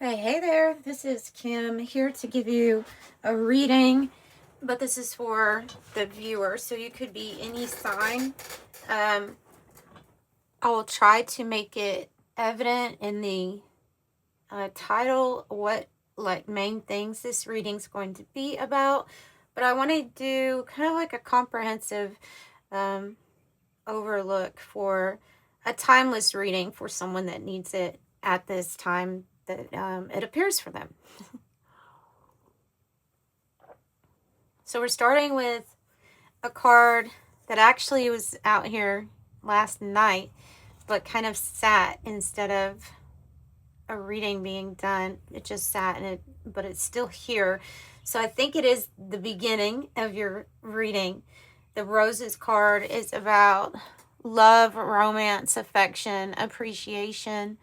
Hey there, this is Kim here to give you a reading, but this is for the viewer, so you could be any sign. I will try to make it evident in the title what main things this reading's going to be about, but I want to do kind of like a comprehensive overlook for a timeless reading for someone that needs it at this time that it appears for them. So we're starting with a card that actually was out here last night, but kind of sat instead of a reading being done. It just sat in it, but it's still here. So I think it is the beginning of your reading. The Roses card is about love, romance, affection, appreciation,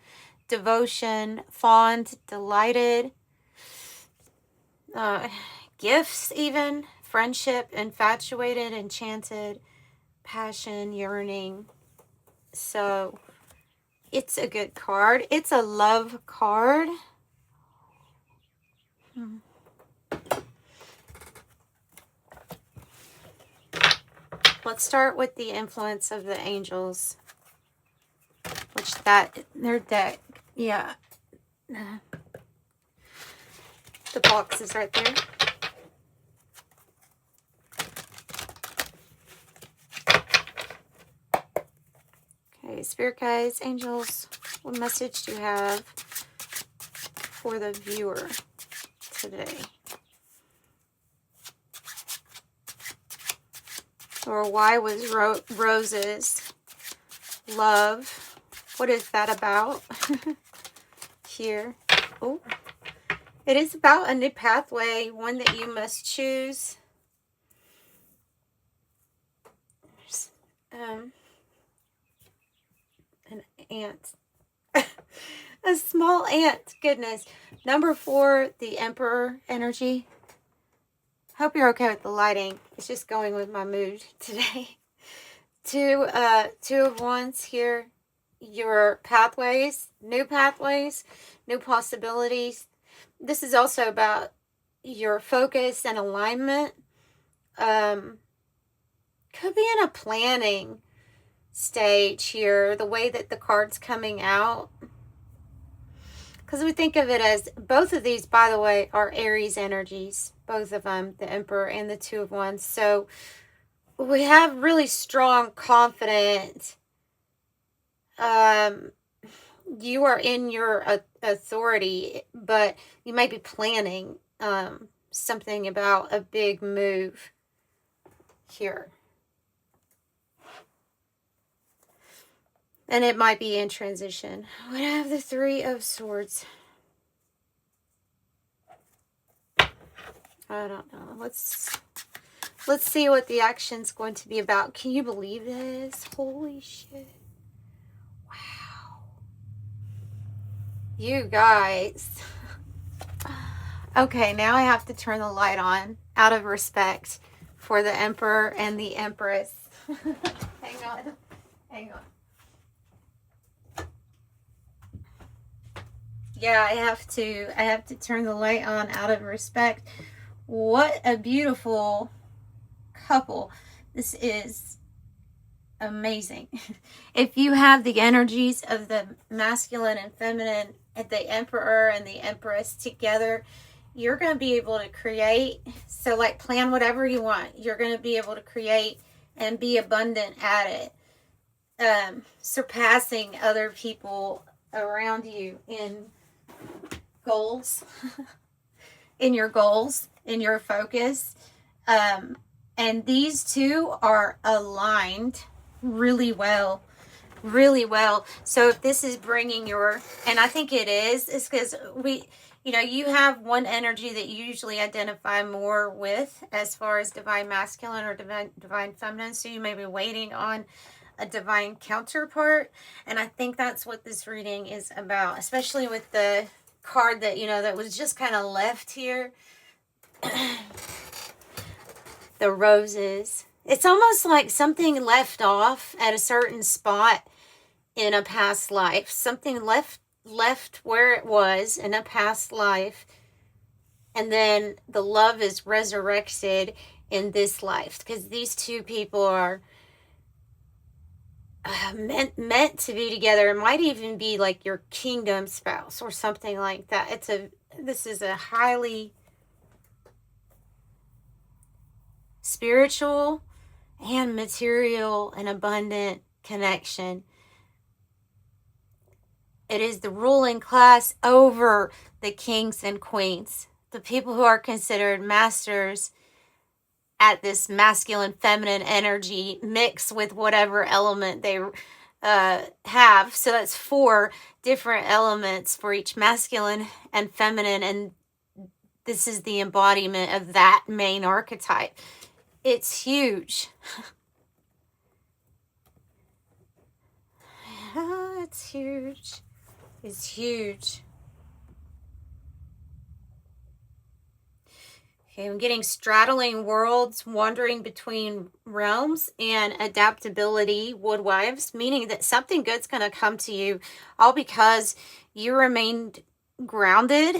devotion, fond, delighted, gifts even, friendship, infatuated, enchanted, passion, yearning. So it's a good card. It's a love card. Let's start with the influence of the angels, which their deck, yeah. The box is right there. Okay, spirit guides, angels, what message do you have for the viewer today? Or why was roses love? What is that about? Here. Oh, it is about a new pathway, one that you must choose. An ant. A small ant. Goodness. Number 4, the Emperor energy. Hope you're okay with the lighting. It's just going with my mood today. Two of Wands here. Your pathways, new possibilities. This is also about your focus and alignment. Could be in a planning stage here, the way that the card's coming out. Because we think of it as, both of these, by the way, are Aries energies. Both of them, the Emperor and the Two of Wands. So we have really strong, confident, you are in your authority, but you might be planning something about a big move here. And it might be in transition. We have the Three of Swords. I don't know. Let's see what the action's going to be about. Can you believe this? Holy shit. Wow. You guys. Okay, now I have to turn the light on out of respect for the Emperor and the Empress. Hang on. Yeah, I have to turn the light on out of respect. What a beautiful couple. This is amazing. If you have the energies of the masculine and feminine, the Emperor and the Empress together, you're going to be able to create. So like, plan whatever you want. You're going to be able to create and be abundant at it. Surpassing other people around you in goals, in your focus. And these two are aligned really well. So if this is bringing your, and I think it's because you have one energy that you usually identify more with as far as divine masculine or divine feminine. So you may be waiting on a divine counterpart. And I think that's what this reading is about, especially with the card that, that was just kind of left here. The roses. It's almost like something left off at a certain spot in a past life. Something left left where it was in a past life, and then the love is resurrected in this life, because these two people are meant to be together. It might even be like your kingdom spouse or something like that. This is a highly spiritual and material and abundant connection. It is the ruling class over the kings and queens, the people who are considered masters at this masculine feminine energy mix with whatever element they have. So that's 4 different elements for each masculine and feminine, and this is the embodiment of that main archetype. It's huge. It's huge. It's huge. Okay, I'm getting straddling worlds, wandering between realms, and adaptability, woodwives, meaning that something good's going to come to you, all because you remained grounded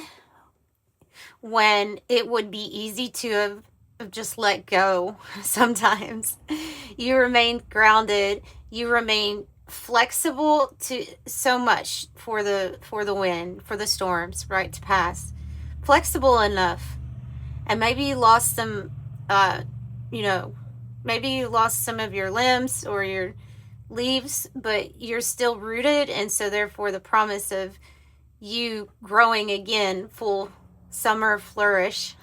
when it would be easy to have just let go. Sometimes you remained grounded, you remain flexible to so much for the wind, for the storms, right, to pass. Flexible enough. And maybe you lost some, maybe you lost some of your limbs or your leaves, but you're still rooted. And so therefore the promise of you growing again, full summer flourish,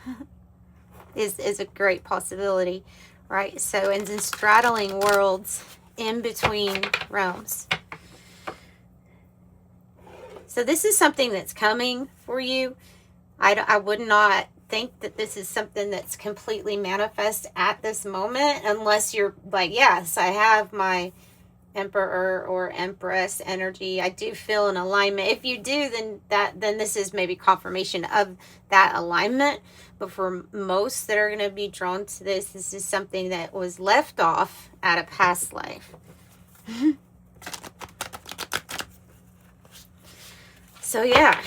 is a great possibility, right? So, and then straddling worlds in between realms. So this is something that's coming for you. I would not think that this is something that's completely manifest at this moment, unless you're like, yes, I have my emperor or empress energy. I do feel an alignment. If you do, then this is maybe confirmation of that alignment. But for most that are going to be drawn to this is something that was left off at a past life. So yeah.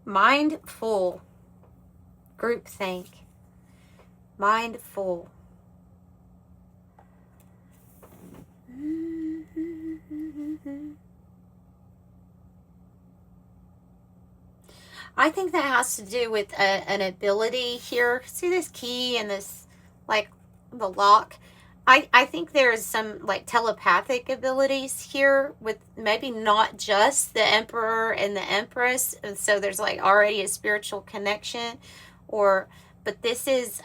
Mindful. Groupthink. Mindful. I think that has to do with an ability here. See this key and this, like, the lock? I think there's some, like, telepathic abilities here with maybe not just the emperor and the empress. And so there's, like, already a spiritual connection. But this is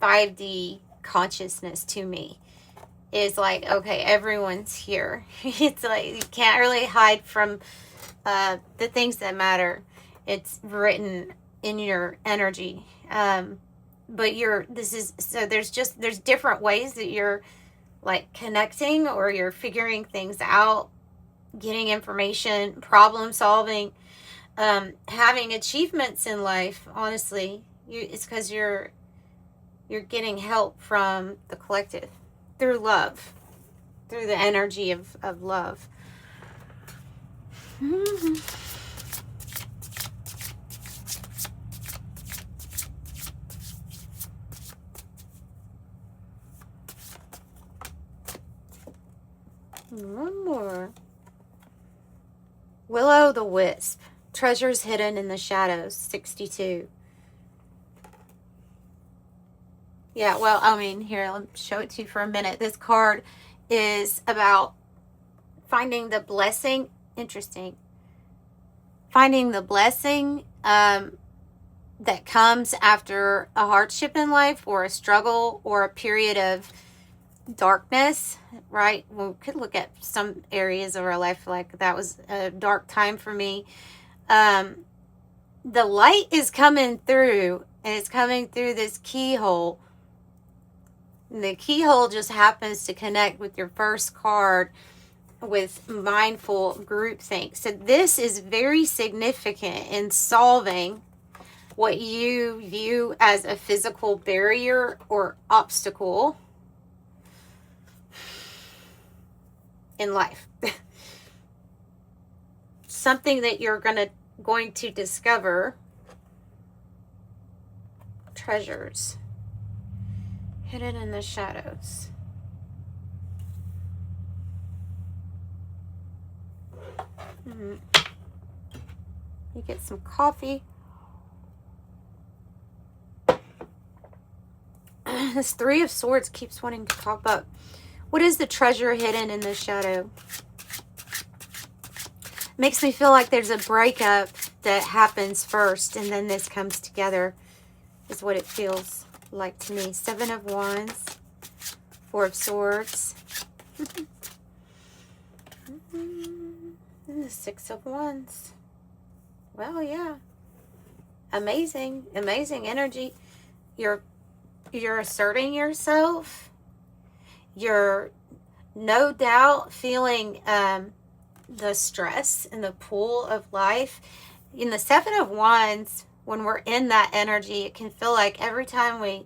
5D consciousness to me. Is like, okay, everyone's here. It's like you can't really hide from the things that matter. It's written in your energy. But there's different ways that you're like connecting, or you're figuring things out, getting information, problem solving, having achievements in life. Honestly, it's because you're getting help from the collective through love, through the energy of love. One more. Willow the Wisp. Treasures hidden in the shadows. 62. Yeah, well, I mean, here, let me show it to you for a minute. This card is about finding the blessing. Interesting. Finding the blessing that comes after a hardship in life, or a struggle, or a period of darkness, right? We could look at some areas of our life like that was a dark time for me. The light is coming through, and it's coming through this keyhole. And the keyhole just happens to connect with your first card with mindful groupthink. So this is very significant in solving what you view as a physical barrier or obstacle in life. Something that you're going to discover. Treasures hidden in the shadows. You get some coffee. This Three of Swords keeps wanting to pop up. What is the treasure hidden in the shadow? Makes me feel like there's a breakup that happens first and then this comes together, is what it feels like to me. Seven of Wands, Four of Swords, and the Six of Wands. Well, yeah. Amazing, amazing energy. You're asserting yourself. You're no doubt feeling the stress and the pull of life. In the Seven of Wands, when we're in that energy, it can feel like every time we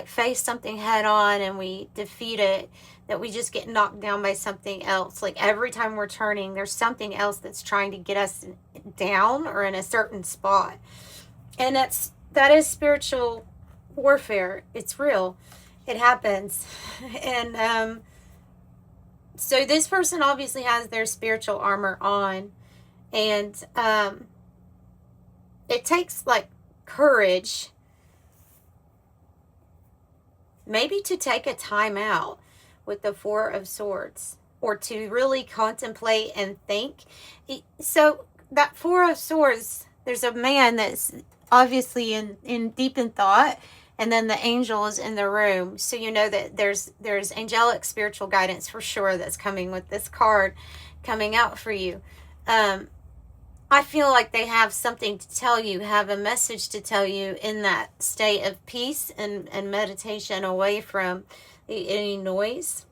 face something head on and we defeat it, that we just get knocked down by something else. Like every time we're turning, there's something else that's trying to get us down or in a certain spot. And that is spiritual warfare. It's real. It happens. And so this person obviously has their spiritual armor on, and it takes courage maybe to take a time out with the Four of Swords, or to really contemplate and think. So that Four of Swords, there's a man that's obviously in deep in thought, and then the angel is in the room. So you know that there's angelic spiritual guidance for sure that's coming with this card coming out for you. I feel like they have something to tell you, have a message to tell you in that state of peace and meditation, away from any noise.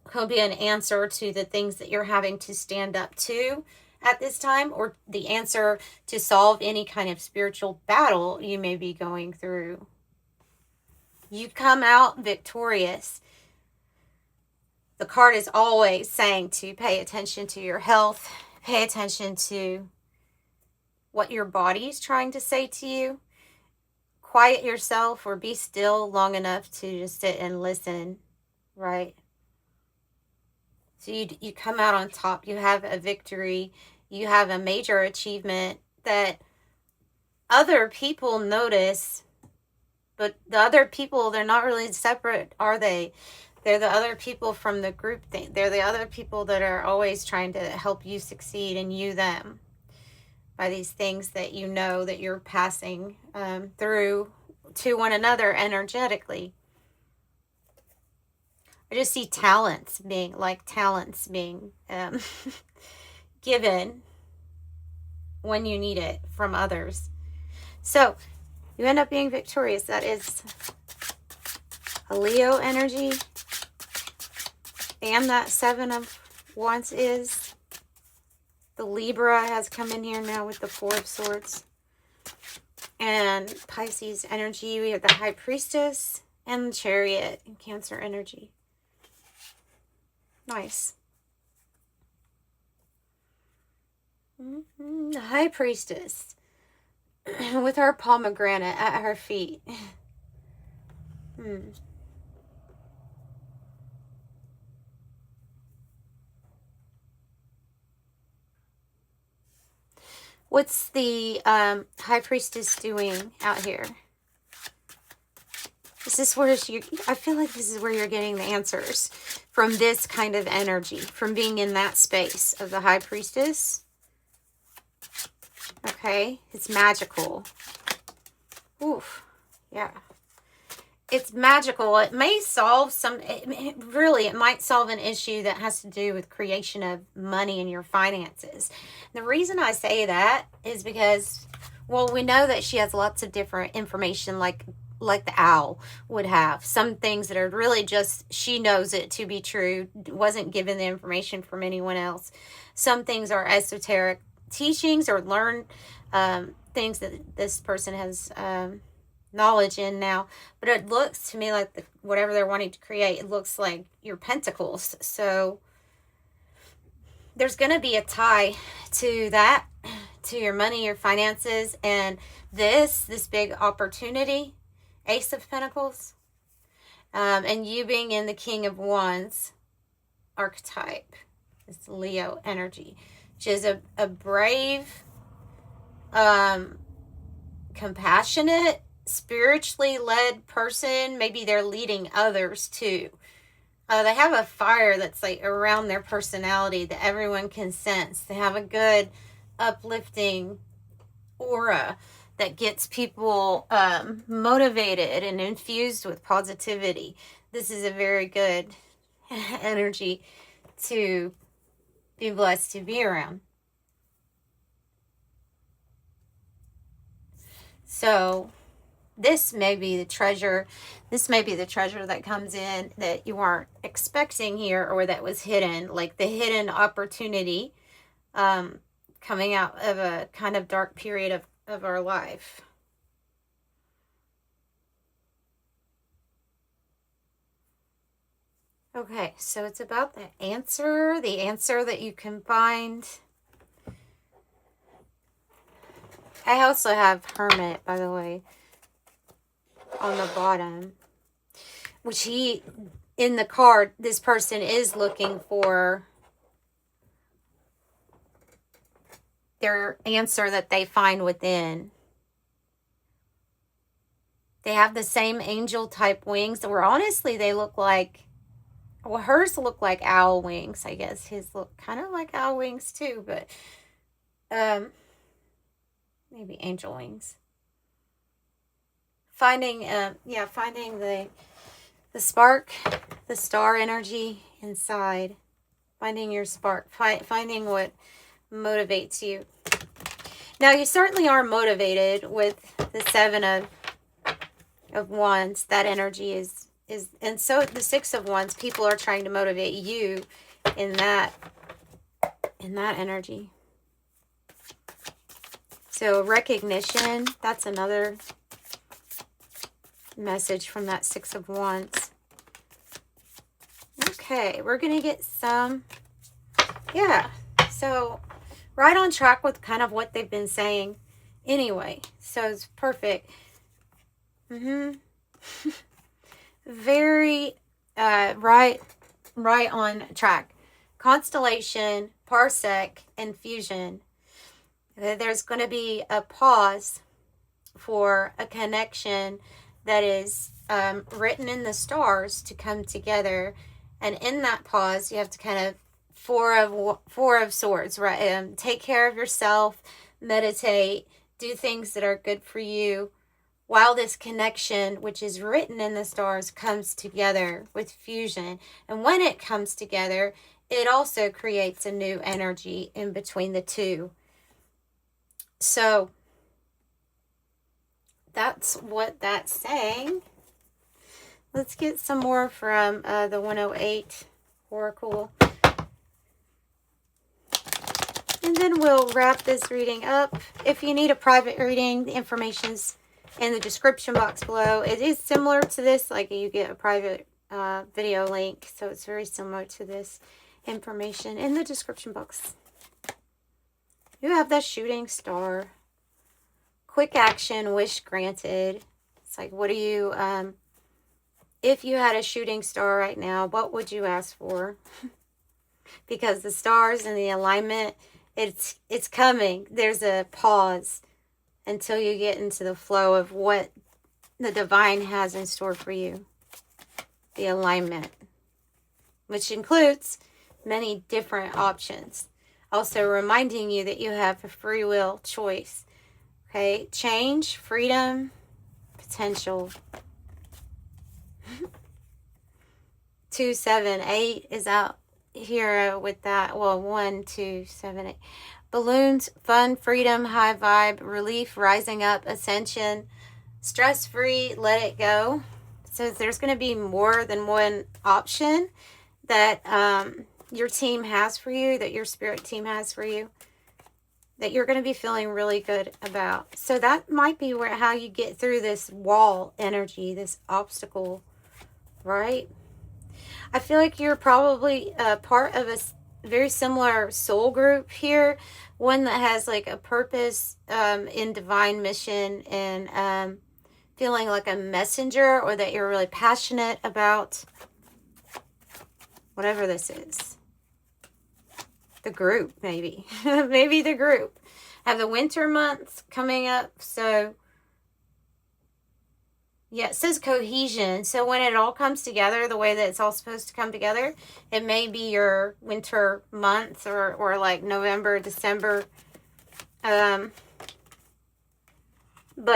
Could be an answer to the things that you're having to stand up to at this time, or the answer to solve any kind of spiritual battle you may be going through. You come out victorious. The card is always saying to pay attention to your health, pay attention to what your body is trying to say to you. Quiet yourself or be still long enough to just sit and listen, right? So you come out on top. You have a victory. You have a major achievement that other people notice, but the other people, they're not really separate, are they? They're the other people from the group thing. They're the other people that are always trying to help you succeed, and you them, by these things that you know that you're passing through to one another energetically. I just see talents being given when you need it from others. So you end up being victorious. That is a Leo energy. And that Seven of Wands is. The Libra has come in here now with the Four of Swords. And Pisces energy. We have the High Priestess and the Chariot and Cancer energy. Nice. The High Priestess with her pomegranate at her feet. What's the High Priestess doing out here? Is this where I feel like this is where you're getting the answers from this kind of energy, from being in that space of the High Priestess. Okay, it's magical. Oof, yeah. It's magical. It may solve it might solve an issue that has to do with creation of money in your finances. The reason I say that is because, well, we know that she has lots of different information, like the owl would have. Some things that are really just, she knows it to be true, wasn't given the information from anyone else. Some things are esoteric teachings or learn things that this person has knowledge in now. But it looks to me like whatever they're wanting to create, it looks like your pentacles. So there's going to be a tie to that, to your money, your finances, and this big opportunity, Ace of Pentacles, and you being in the King of Wands archetype, this Leo energy, which is a brave, compassionate, spiritually led person. Maybe they're leading others too. They have a fire that's like around their personality that everyone can sense. They have a good, uplifting aura that gets people motivated and infused with positivity. This is a very good energy to be blessed to be around. So this may be the treasure. This may be the treasure that comes in that you weren't expecting here, or that was hidden, like the hidden opportunity coming out of a kind of dark period of our life. Okay, so it's about the answer that you can find. I also have Hermit, by the way, on the bottom, which in the card, this person is looking for their answer that they find within. They have the same angel type wings, or honestly, they look like, well, hers look like owl wings. I guess his look kind of like owl wings too, but maybe angel wings. Finding the spark, the star energy inside. Finding your spark. Finding what motivates you. Now, you certainly are motivated with the Seven of Wands. That energy is, and so the Six of Wands, people are trying to motivate you in that energy. So recognition, that's another message from that Six of Wands. Okay, we're going to get some, so right on track with kind of what they've been saying anyway. So it's perfect. Very right on track. Constellation, parsec, and fusion. There's going to be a pause for a connection that is written in the stars to come together, and in that pause you have to kind of four of swords, right? Take care of yourself, meditate, do things that are good for you, while this connection, which is written in the stars, comes together with fusion. And when it comes together, it also creates a new energy in between the two. So that's what that's saying. Let's get some more from the 108 Oracle. And then we'll wrap this reading up. If you need a private reading, the information's in the description box below. It is similar to this, like you get a private video link. So it's very similar to this information in the description box. You have the shooting star. Quick action, wish granted. It's like, what do you, if you had a shooting star right now, what would you ask for? Because the stars and the alignment, it's coming. There's a pause until you get into the flow of what the divine has in store for you. The alignment, which includes many different options. Also reminding you that you have a free will choice. Okay, change, freedom, potential. 2, 7, 8 is out here with that. Well, 1, 2, 7, 8. Balloons, fun, freedom, high vibe, relief, rising up, ascension, stress-free, let it go. So there's going to be more than one option that your team has for you, that your spirit team has for you. that you're going to be feeling really good about. So that might be how you get through this wall energy, this obstacle, right? I feel like you're probably part of a very similar soul group here, one that has like a purpose in divine mission, and feeling like a messenger, or that you're really passionate about whatever this is. The group, maybe. Maybe the group. Have the winter months coming up, so yeah, it says cohesion. So when it all comes together the way that it's all supposed to come together, it may be your winter month, or like November, December. But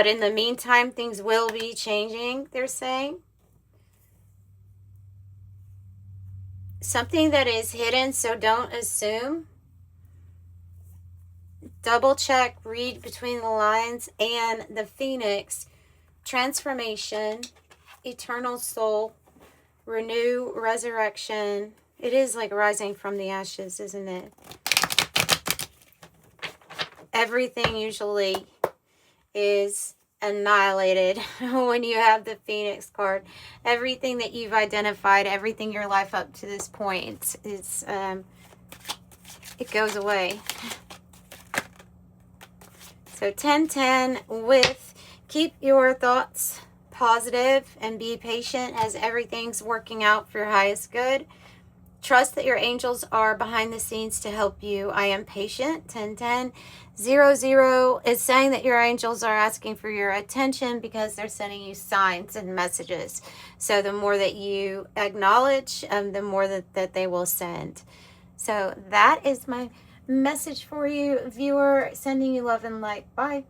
in the meantime, things will be changing, they're saying. Something that is hidden, so don't assume. Double check, read between the lines. And the Phoenix, transformation, eternal soul, renew, resurrection. It is like rising from the ashes, isn't it? Everything usually is annihilated when you have the Phoenix card. Everything that you've identified, everything your life up to this point is it goes away. So 10-10 with keep your thoughts positive and be patient as everything's working out for your highest good. Trust that your angels are behind the scenes to help you. I am patient. 10-10. 0-0 is saying that your angels are asking for your attention because they're sending you signs and messages. So the more that you acknowledge, the more that they will send. So that is my message for you, viewer. Sending you love and light. Bye.